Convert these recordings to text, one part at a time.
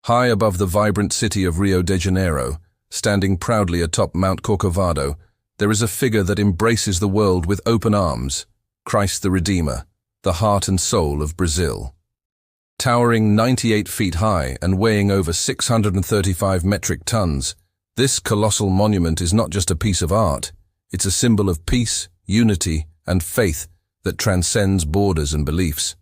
High above the vibrant city of Rio de Janeiro, standing proudly atop Mount Corcovado, there is a figure that embraces the world with open arms, Christ the Redeemer, the heart and soul of Brazil. Towering 98 feet high and weighing over 635 metric tons, this colossal monument is not just a piece of art, it's a symbol of peace, unity, and faith that transcends borders and beliefs.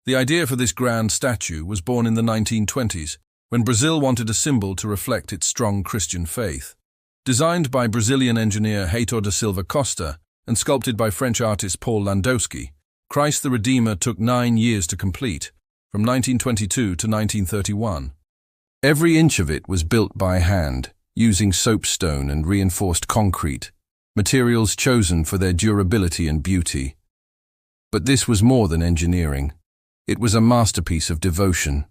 The idea for this grand statue was born in the 1920s, when Brazil wanted a symbol to reflect its strong Christian faith. Designed by Brazilian engineer Heitor da Silva Costa and sculpted by French artist Paul Landowski, Christ the Redeemer took 9 years to complete, from 1922 to 1931. Every inch of it was built by hand, using soapstone and reinforced concrete, materials chosen for their durability and beauty. But this was more than engineering. It was a masterpiece of devotion.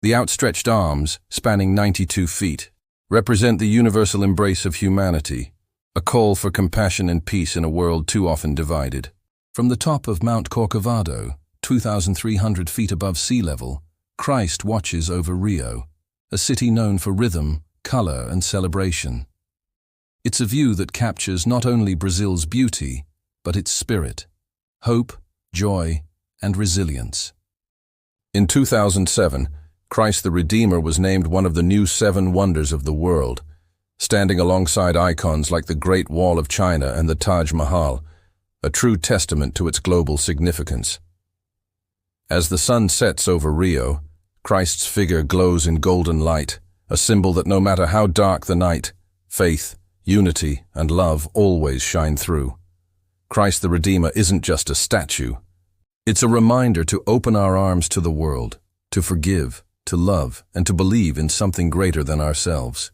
The outstretched arms, spanning 92 feet, represent the universal embrace of humanity, a call for compassion and peace in a world too often divided. From the top of Mount Corcovado, 2,300 feet above sea level, Christ watches over Rio, a city known for rhythm, color, and celebration. It's a view that captures not only Brazil's beauty, but its spirit, hope, joy, and resilience. In 2007, Christ the Redeemer was named one of the new 7 wonders of the world, standing alongside icons like the Great Wall of China and the Taj Mahal, a true testament to its global significance. As the sun sets over Rio, Christ's figure glows in golden light, a symbol that no matter how dark the night, faith, unity, and love always shine through. Christ the Redeemer isn't just a statue. It's a reminder to open our arms to the world, to forgive, to love, and to believe in something greater than ourselves.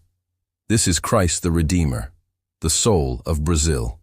This is Christ the Redeemer, the soul of Brazil.